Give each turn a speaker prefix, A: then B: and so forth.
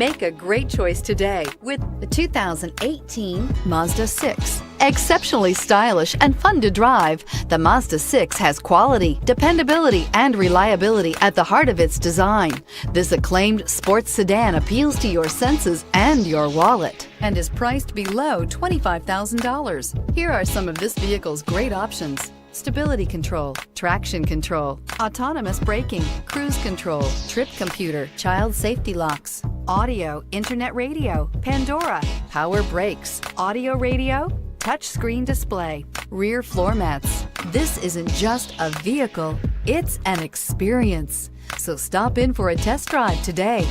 A: Make a great choice today with the 2018 Mazda 6. Exceptionally stylish and fun to drive, the Mazda 6 has quality, dependability, and reliability at the heart of its design. This acclaimed sports sedan appeals to your senses and your wallet and is priced below $25,000. Here are some of this vehicle's great options: stability control, traction control, autonomous braking, cruise control, trip computer, child safety locks, audio, internet radio, Pandora, power brakes, audio radio, touchscreen display, rear floor mats. This isn't just a vehicle, it's an experience. So stop in for a test drive today.